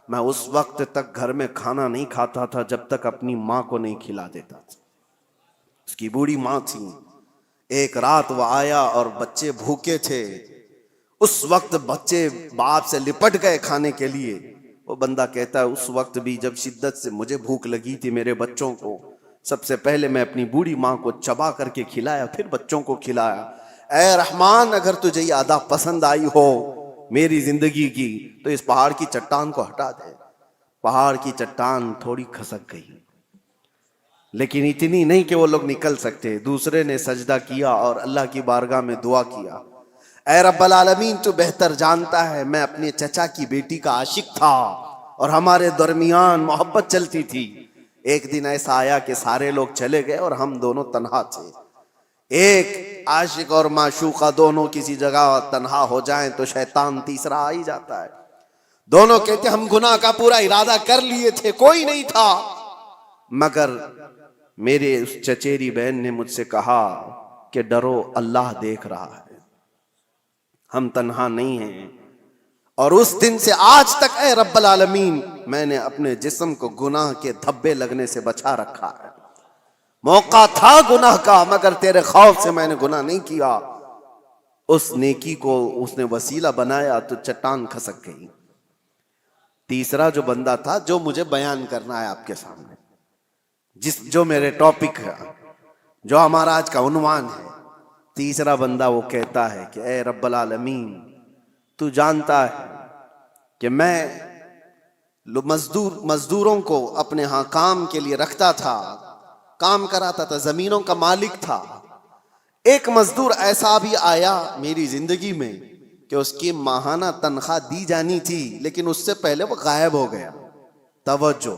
میں اس وقت تک گھر میں کھانا نہیں کھاتا تھا جب تک اپنی ماں کو نہیں کھلا دیتا تھا۔ اس کی بوڑھی ماں تھی، ایک رات وہ آیا اور بچے بھوکے تھے، اس وقت بچے باپ سے لپٹ گئے کھانے کے لیے۔ وہ بندہ کہتا ہے اس وقت بھی جب شدت سے مجھے بھوک لگی تھی میرے بچوں کو، سب سے پہلے میں اپنی بوڑھی ماں کو چبا کر کے کھلایا، پھر بچوں کو کھلایا۔ اے رحمان اگر تجھے یہ ادا پسند آئی ہو میری زندگی کی تو اس پہاڑ کی چٹان کو ہٹا دے۔ پہاڑ کی چٹان تھوڑی کھسک گئی، لیکن اتنی نہیں کہ وہ لوگ نکل سکتے۔ دوسرے نے سجدہ کیا اور اللہ کی بارگاہ میں دعا کیا، اے رب العالمین تو بہتر جانتا ہے میں اپنے چچا کی بیٹی کا عاشق تھا اور ہمارے درمیان محبت چلتی تھی۔ ایک دن ایسا آیا کہ سارے لوگ چلے گئے اور ہم دونوں تنہا تھے۔ ایک عاشق اور معشوقہ دونوں کسی جگہ تنہا ہو جائیں تو شیطان تیسرا آ ہی جاتا ہے۔ دونوں کہتے ہم گناہ کا پورا ارادہ کر لیے تھے، کوئی نہیں تھا، مگر میرے اس چچیری بہن نے مجھ سے کہا کہ ڈرو اللہ دیکھ رہا ہے، ہم تنہا نہیں ہیں، اور اس دن سے آج تک اے رب العالمین میں نے اپنے جسم کو گناہ کے دھبے لگنے سے بچا رکھا ہے. موقع تھا گناہ کا مگر تیرے خوف سے میں نے گناہ نہیں کیا. اس نیکی کو اس نے وسیلہ بنایا تو چٹان کھسک گئی. تیسرا جو بندہ تھا جو مجھے بیان کرنا ہے آپ کے سامنے, جو میرے ٹاپک ہے, جو ہمارا آج کا عنوان ہے, تیسرا بندہ وہ کہتا ہے کہ اے رب العالمین تو جانتا ہے کہ میں مزدوروں کو اپنے ہاں کام کے لیے رکھتا تھا, کام کراتا تھا, زمینوں کا مالک تھا. ایک مزدور ایسا بھی آیا میری زندگی میں کہ اس کی ماہانہ تنخواہ دی جانی تھی لیکن اس سے پہلے وہ غائب ہو گیا. توجہ,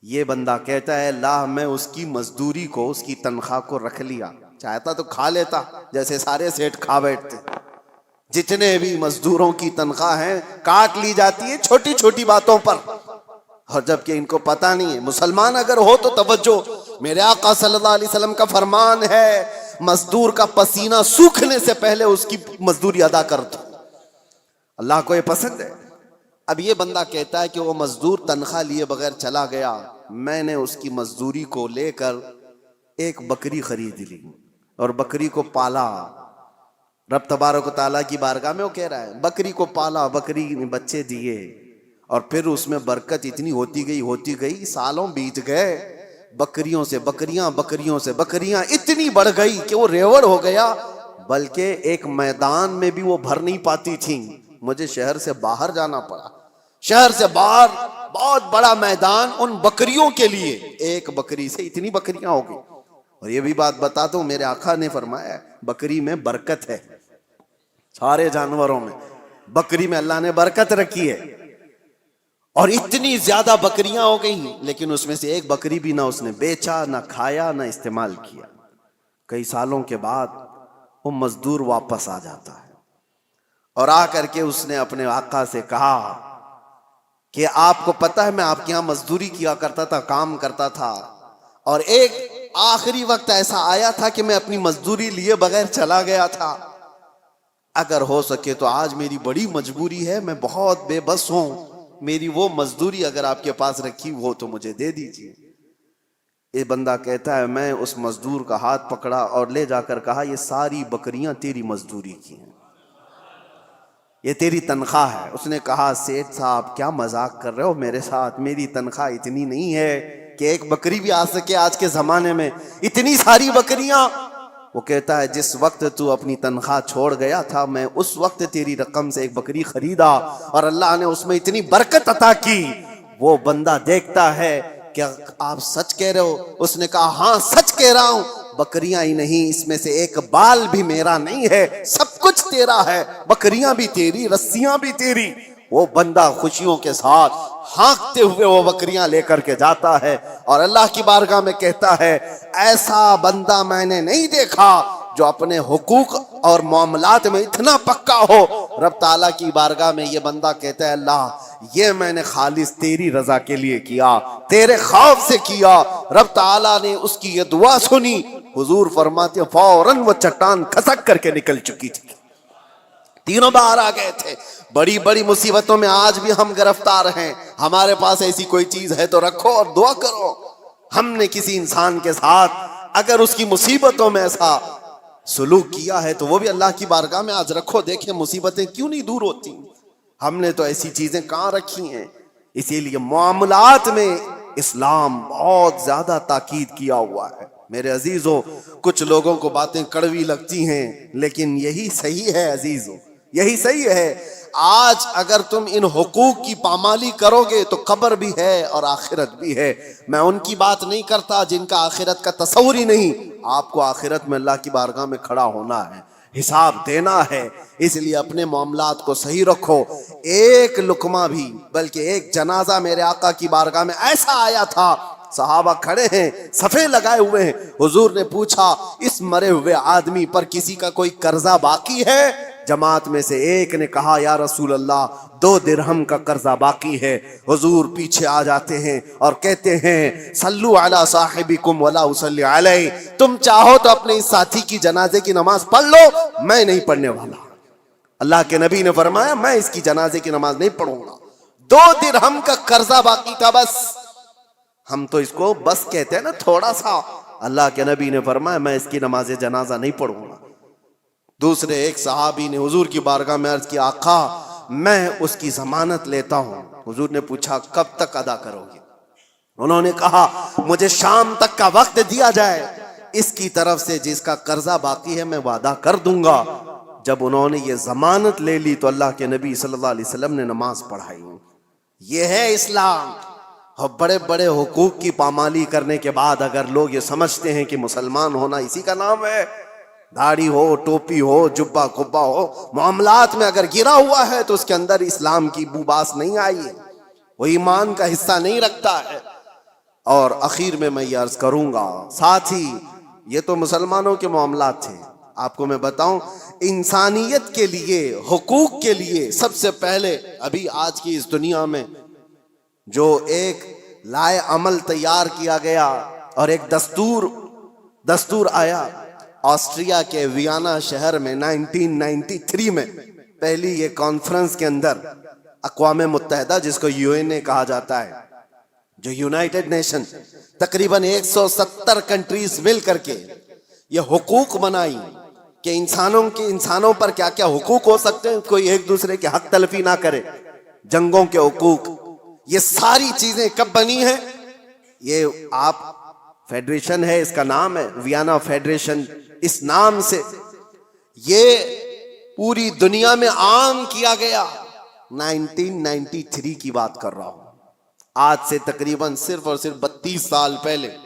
یہ بندہ کہتا ہے اللہ میں اس کی مزدوری کو, اس کی تنخواہ کو رکھ لیا, چاہتا تو کھا لیتا جیسے سارے سیٹ کھا بیٹھتے. جتنے بھی مزدوروں کی تنخواہ ہیں کاٹ لی جاتی ہے چھوٹی چھوٹی باتوں پر, اور جبکہ ان کو پتہ نہیں ہے. مسلمان اگر ہو تو توجہ, میرے آقا صلی اللہ علیہ وسلم کا فرمان ہے مزدور کا پسینہ سوکھنے سے پہلے اس کی مزدوری ادا کر دو. اللہ کو یہ پسند ہے. اب یہ بندہ کہتا ہے کہ وہ مزدور تنخواہ لیے بغیر چلا گیا, میں نے اس کی مزدوری کو لے کر ایک بکری خرید لی اور بکری کو پالا. رب تبارک و تعالیٰ کی بارگاہ میں وہ کہہ رہا ہے بکری کو پالا, بکری نے بچے دیے اور پھر اس میں برکت اتنی ہوتی گئی, سالوں بیت گئے, بکریوں سے بکریاں, بکریوں سے بکریاں اتنی بڑھ گئی کہ وہ ریوڑ ہو گیا, بلکہ ایک میدان میں بھی وہ بھر نہیں پاتی تھیں. مجھے شہر سے باہر جانا پڑا, شہر سے باہر بہت بڑا میدان ان بکریوں کے لیے. ایک بکری سے اتنی بکریاں ہو گئی. اور یہ بھی بات بتاتا ہوں, میرے آقا نے فرمایا بکری میں برکت ہے, سارے جانوروں میں بکری میں اللہ نے برکت رکھی ہے. اور اتنی زیادہ بکریاں ہو گئیں لیکن اس میں سے ایک بکری بھی نہ اس نے بیچا, نہ کھایا, نہ استعمال کیا. کئی سالوں کے بعد وہ مزدور واپس آ جاتا ہے اور آ کر کے اس نے اپنے آقا سے کہا کہ آپ کو پتہ ہے میں آپ کے یہاں مزدوری کیا کرتا تھا, کام کرتا تھا, اور ایک آخری وقت ایسا آیا تھا کہ میں اپنی مزدوری لیے بغیر چلا گیا تھا. اگر ہو سکے تو آج میری بڑی مجبوری ہے, میں بہت بے بس ہوں, میری وہ مزدوری اگر آپ کے پاس رکھی ہو تو مجھے دے دیجیے. یہ بندہ کہتا ہے میں اس مزدور کا ہاتھ پکڑا اور لے جا کر کہا یہ ساری بکریاں تیری مزدوری کی ہیں, یہ تیری تنخواہ ہے. اس نے کہا سیٹھ صاحب کیا مذاق کر رہے ہو میرے ساتھ, میری تنخواہ اتنی نہیں ہے کہ ایک بکری بھی آ سکے آج کے زمانے میں, اتنی ساری بکریاں. وہ کہتا ہے جس وقت تو اپنی تنخواہ چھوڑ گیا تھا میں اس وقت تیری رقم سے ایک بکری خریدا اور اللہ نے اس میں اتنی برکت عطا کی. وہ بندہ دیکھتا ہے کہ آپ سچ کہہ رہے ہو؟ اس نے کہا ہاں سچ کہہ رہا ہوں, بکریاں ہی نہیں اس میں سے ایک بال بھی میرا نہیں ہے, سب کچھ تیرا ہے, بکریاں بھی تیری, رسیاں بھی تیری. وہ بندہ خوشیوں کے ساتھ ہانکتے ہوئے وہ بکریاں لے کر کے جاتا ہے اور اللہ کی بارگاہ میں کہتا ہے ایسا بندہ میں نے نہیں دیکھا جو اپنے حقوق اور معاملات میں اتنا پکا ہو. رب تعالیٰ کی بارگاہ میں یہ بندہ کہتا ہے اللہ یہ میں نے خالص تیری رضا کے لیے کیا, تیرے خوف سے کیا. رب تعالیٰ نے اس کی یہ دعا سنی. حضور فرماتے فوراً وہ چٹان کھسک کر کے نکل چکی تھی, تینوں باہر آ گئے تھے. بڑی بڑی مصیبتوں میں آج بھی ہم گرفتار ہیں. ہمارے پاس ایسی کوئی چیز ہے تو رکھو اور دعا کرو. ہم نے کسی انسان کے ساتھ اگر اس کی مصیبتوں میں ایسا سلوک کیا ہے تو وہ بھی اللہ کی بارگاہ میں آج رکھو, دیکھیں مصیبتیں کیوں نہیں دور ہوتی. ہم نے تو ایسی چیزیں کہاں رکھی ہیں. اسی لیے معاملات میں اسلام بہت زیادہ تاکید کیا ہوا ہے. میرے عزیزو, کچھ لوگوں کو باتیں کڑوی لگتی ہیں لیکن یہی صحیح ہے عزیزو, یہی صحیح ہے. آج اگر تم ان حقوق کی پامالی کرو گے تو قبر بھی ہے اور آخرت بھی ہے. میں ان کی بات نہیں کرتا جن کا آخرت کا تصور ہی نہیں. آپ کو آخرت میں اللہ کی بارگاہ میں کھڑا ہونا ہے, حساب دینا ہے, اس لیے اپنے معاملات کو صحیح رکھو. ایک لقمہ بھی بلکہ ایک جنازہ میرے آقا کی بارگاہ میں ایسا آیا تھا, صحابہ کھڑے ہیں, صفے لگائے ہوئے ہیں. حضور نے پوچھا اس مرے ہوئے آدمی پر کسی کا کوئی قرضہ باقی ہے؟ جماعت میں سے ایک نے کہا یا رسول اللہ 2 درہم کا قرضہ باقی ہے. حضور پیچھے آ جاتے ہیں اور کہتے ہیں صلو علی صاحبکم ولا اصلی علیہ, تم چاہو تو اپنے اس ساتھی کی جنازے کی نماز پڑھ لو, میں نہیں پڑھنے والا. اللہ کے نبی نے فرمایا میں اس کی جنازے کی نماز نہیں پڑھوں گا. 2 درہم کا قرضہ باقی تھا بس. ہم تو اس کو بس کہتے ہیں نا تھوڑا سا. اللہ کے نبی نے فرمایا میں اس کی نماز جنازہ نہیں پڑھوں گا. دوسرے ایک صحابی نے حضور کی بارگاہ میں عرض کیا آقا میں اس کی ضمانت لیتا ہوں. حضور نے پوچھا کب تک ادا کرو گے؟ انہوں نے کہا مجھے شام تک کا وقت دیا جائے, اس کی طرف سے جس کا قرضہ باقی ہے میں وعدہ کر دوں گا. جب انہوں نے یہ ضمانت لے لی تو اللہ کے نبی صلی اللہ علیہ وسلم نے نماز پڑھائی. یہ ہے اسلام. اور بڑے بڑے حقوق کی پامالی کرنے کے بعد اگر لوگ یہ سمجھتے ہیں کہ مسلمان ہونا اسی کا نام ہے, داڑھی ہو, ٹوپی ہو, جبہ کبا ہو, معاملات میں اگر گرا ہوا ہے تو اس کے اندر اسلام کی بو باس نہیں آئی ہے, وہ ایمان کا حصہ نہیں رکھتا ہے. اور اخیر میں یہ عرض کروں گا, ساتھ ہی یہ تو مسلمانوں کے معاملات تھے, آپ کو میں بتاؤں انسانیت کے لیے, حقوق کے لیے سب سے پہلے ابھی آج کی اس دنیا میں جو ایک لائے عمل تیار کیا گیا اور ایک دستور آیا آسٹریا کے ویانا شہر میں 1993 میں پہلی یہ کانفرنس کے اندر اقوام متحدہ جس کو UN کہا جاتا ہے, جو یونائٹڈ نیشن, تقریباً 170 کنٹریز مل کر کے یہ حقوق بنائی کہ انسانوں پر کیا کیا حقوق ہو سکتے ہیں, کوئی ایک دوسرے کے حق تلفی نہ کرے, جنگوں کے حقوق. یہ ساری چیزیں کب بنی ہیں؟ یہ آپ فیڈریشن ہے, اس کا نام ہے ویانا فیڈریشن, اس نام سے یہ پوری دنیا میں عام کیا گیا. 1993 کی بات کر رہا ہوں, آج سے تقریباً صرف اور صرف 32 سال پہلے,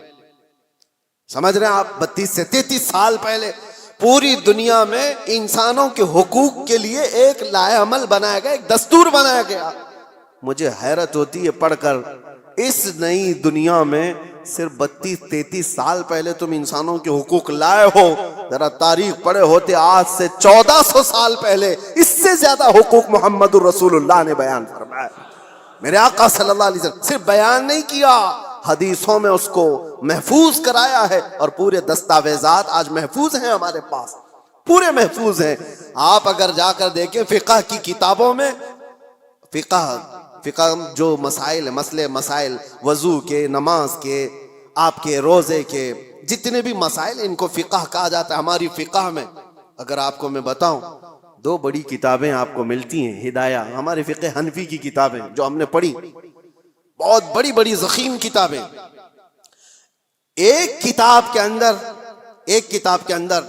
سمجھ رہے ہیں آپ, 32 سے 33 سال پہلے پوری دنیا میں انسانوں کے حقوق کے لیے ایک لائحہ عمل بنایا گیا, ایک دستور بنایا گیا. مجھے حیرت ہوتی ہے پڑھ کر, اس نئی دنیا میں صرف 32-33 سال پہلے تم انسانوں کے حقوق لائے ہو. ذرا تاریخ پڑھے ہوتے آج سے 1400 سال پہلے اس سے زیادہ حقوق محمد الرسول اللہ نے بیان فرمایا. میرے آقا صلی اللہ علیہ وسلم صرف بیان نہیں کیا, حدیثوں میں اس کو محفوظ کرایا ہے, اور پورے دستاویزات آج محفوظ ہیں ہمارے پاس, پورے محفوظ ہیں. آپ اگر جا کر دیکھیں فقہ کی کتابوں میں, فقہ جو مسائل, مسئلے مسائل, وضو کے, نماز کے, آپ کے روزے کے, جتنے بھی مسائل ان کو فقہ کہا جاتا ہے. ہماری فقہ میں اگر آپ کو میں بتاؤں 2 بڑی کتابیں آپ کو ملتی ہیں, ہدایہ, ہمارے فقہ حنفی کی کتابیں جو ہم نے پڑھی, بہت بڑی بڑی ضخیم کتابیں. ایک کتاب کے اندر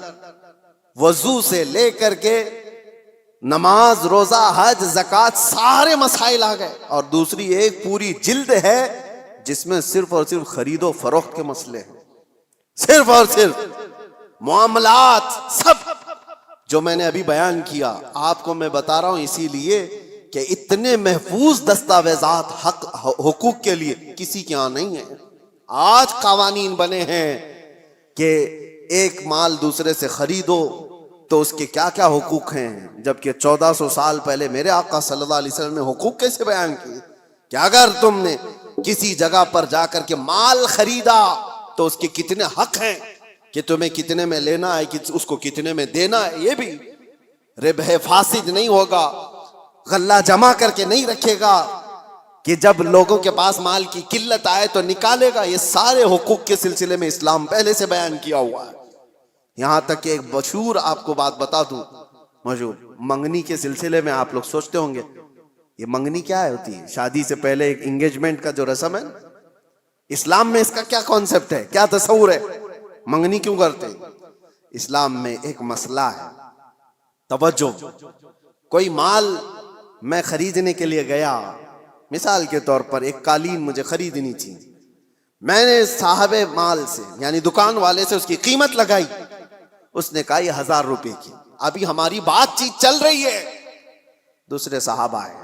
وضو سے لے کر کے نماز, روزہ, حج, زکوٰۃ سارے مسائل آ گئے, اور دوسری ایک پوری جلد ہے جس میں صرف اور صرف خرید و فروخت کے مسئلے ہیں, صرف اور صرف معاملات, سب جو میں نے ابھی بیان کیا آپ کو میں بتا رہا ہوں اسی لیے کہ اتنے محفوظ دستاویزات حقوق کے لیے کسی کے ہاں نہیں ہیں. آج قوانین بنے ہیں کہ ایک مال دوسرے سے خریدو تو اس کے کیا کیا حقوق ہیں, جبکہ 1400 سال پہلے میرے آقا صلی اللہ علیہ وسلم نے حقوق کیسے بیان کیے کہ اگر تم نے کسی جگہ پر جا کر کے مال خریدا تو اس کے کتنے حق ہیں, کہ تمہیں کتنے میں لینا ہے, کہ اس کو کتنے میں دینا ہے. یہ بھی ربح فاسد نہیں ہوگا, غلہ جمع کر کے نہیں رکھے گا کہ جب لوگوں کے پاس مال کی قلت آئے تو نکالے گا. یہ سارے حقوق کے سلسلے میں اسلام پہلے سے بیان کیا ہوا ہے. یہاں تک کہ ایک مشہور آپ کو بات بتا دوں, مشہور منگنی کے سلسلے میں آپ لوگ سوچتے ہوں گے یہ منگنی کیا ہوتی ہے, شادی سے پہلے ایک انگیجمنٹ کا جو رسم ہے, اسلام میں اس کا کیا کانسیپٹ ہے, کیا تصور ہے, منگنی کیوں کرتے ہیں؟ اسلام میں ایک مسئلہ ہے, توجہ. کوئی مال میں خریدنے کے لیے گیا, مثال کے طور پر ایک قالین مجھے خریدنی تھی, میں نے صاحب مال سے یعنی دکان والے سے اس کی قیمت لگائی, اس نے کہا یہ 1000 روپے کی. ابھی ہماری بات چیت چل رہی ہے, دوسرے صحابہ آئے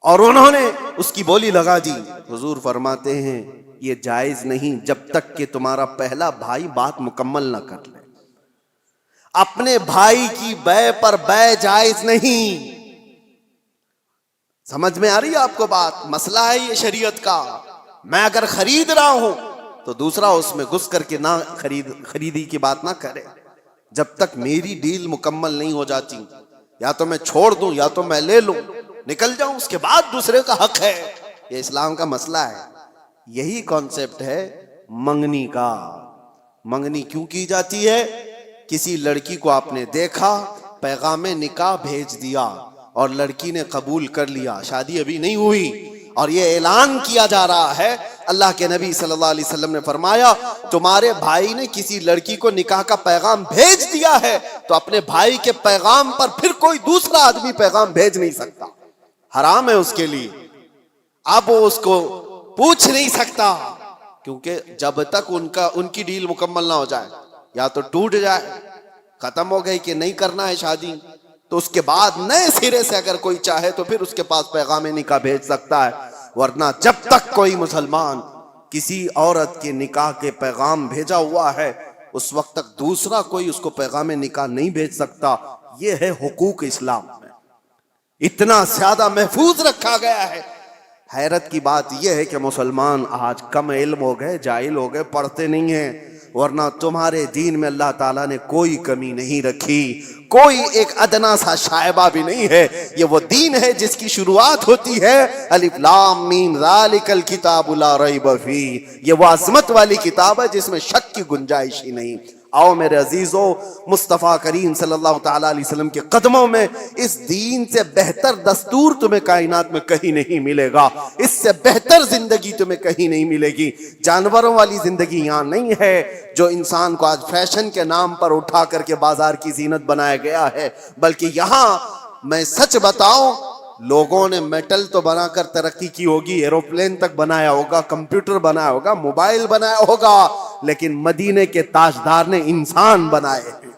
اور انہوں نے اس کی بولی لگا دی. حضور فرماتے ہیں یہ جائز نہیں جب تک کہ تمہارا پہلا بھائی بات مکمل نہ کر لے. اپنے بھائی کی بے پر بے جائز نہیں. سمجھ میں آ رہی ہے آپ کو بات؟ مسئلہ ہے یہ شریعت کا. میں اگر خرید رہا ہوں تو دوسرا اس میں گھس کر کے نہ خریدی کی بات نہ کرے جب تک میری ڈیل مکمل نہیں ہو جاتی. یا تو میں چھوڑ دوں یا تو میں لے لوں، نکل جاؤں، اس کے بعد دوسرے کا حق ہے. یہ اسلام کا مسئلہ ہے. یہی کانسیپٹ ہے منگنی کا. منگنی کیوں کی جاتی ہے؟ کسی لڑکی کو آپ نے دیکھا، پیغام نکاح بھیج دیا اور لڑکی نے قبول کر لیا، شادی ابھی نہیں ہوئی، اور یہ اعلان کیا جا رہا ہے. اللہ کے نبی صلی اللہ علیہ وسلم نے فرمایا تمہارے بھائی نے کسی لڑکی کو نکاح کا پیغام بھیج دیا ہے تو اپنے بھائی کے پیغام پر پھر کوئی دوسرا آدمی پیغام بھیج نہیں سکتا، حرام ہے اس کے لیے. اب وہ اس کو پوچھ نہیں سکتا، کیونکہ جب تک ان کی ڈیل مکمل نہ ہو جائے، یا تو ٹوٹ جائے، ختم ہو گئی کہ نہیں کرنا ہے شادی، تو اس کے بعد نئے سرے سے اگر کوئی چاہے تو پھر اس کے پاس پیغام نکاح بھیج سکتا ہے. ورنہ جب تک کوئی مسلمان کسی عورت کے نکاح کے پیغام بھیجا ہوا ہے اس وقت تک دوسرا کوئی اس کو پیغام نکاح نہیں بھیج سکتا. یہ ہے حقوق اسلام میں، اتنا زیادہ محفوظ رکھا گیا ہے. حیرت کی بات یہ ہے کہ مسلمان آج کم علم ہو گئے، جاہل ہو گئے، پڑھتے نہیں ہیں. ورنہ تمہارے دین میں اللہ تعالیٰ نے کوئی کمی نہیں رکھی، کوئی ایک ادنا سا شائبہ بھی نہیں ہے. یہ وہ دین ہے جس کی شروعات ہوتی ہے الف لام میم ذالک الکتاب لا ریب فیہ. یہ وہ عظمت والی کتاب ہے جس میں شک کی گنجائش ہی نہیں. آؤ میرے عزیزو، مصطفیٰ کریم صلی اللہ تعالیٰ علیہ وسلم کے قدموں میں اس دین سے بہتر دستور تمہیں کائنات میں کہیں نہیں ملے گا، اس سے بہتر زندگی تمہیں کہیں نہیں ملے گی. جانوروں والی زندگی یہاں نہیں ہے جو انسان کو آج فیشن کے نام پر اٹھا کر کے بازار کی زینت بنایا گیا ہے، بلکہ یہاں میں سچ بتاؤں لوگوں نے میٹل تو بنا کر ترقی کی ہوگی، ایروپلین تک بنایا ہوگا، کمپیوٹر بنایا ہوگا، موبائل بنایا ہوگا، لیکن مدینے کے تاجدار نے انسان بنائے ہیں.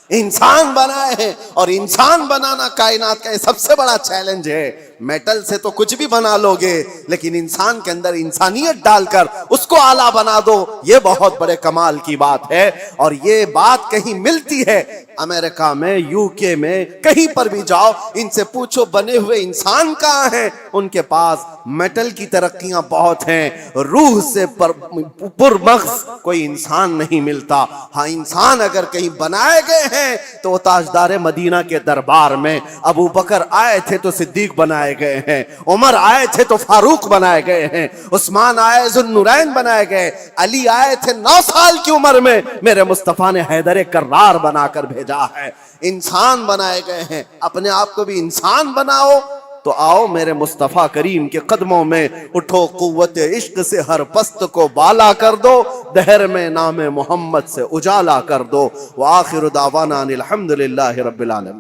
انسان بنائے ہیں، اور انسان بنانا کائنات کا سب سے بڑا چیلنج ہے. میٹل سے تو کچھ بھی بنا لو گے، لیکن انسان کے اندر انسانیت ڈال کر اس کو اعلیٰ بنا دو، یہ بہت بڑے کمال کی بات ہے. اور یہ بات کہیں ملتی ہے امریکہ میں، یو کے میں، کہیں پر بھی جاؤ ان سے پوچھو بنے ہوئے انسان کہاں ہیں، ان کے پاس میٹل کی ترقیاں بہت ہیں، روح سے پرمغز کوئی انسان نہیں ملتا. ہاں انسان اگر کہیں بنائے گئے ہیں تو وہ تاجدار مدینہ کے دربار میں ابو بکر آئے تھے تو صدیق بنائے گئے ہیں، عمر آئے تھے تو فاروق بنائے گئے ہیں، عثمان آئے ذوالنورین بنائے گئے، علی آئے تھے 9 سال کی عمر میں، میرے مصطفیٰ نے حیدر کرار بنا کر بھیجا ہے. انسان بنائے گئے ہیں. اپنے آپ کو بھی انسان بناؤ تو آؤ میرے مصطفیٰ کریم کے قدموں میں اٹھو، قوت عشق سے ہر پست کو بالا کر دو، دہر میں نام محمد سے اجالا کر دو. وآخر دعوانا الحمدللہ رب العالمین.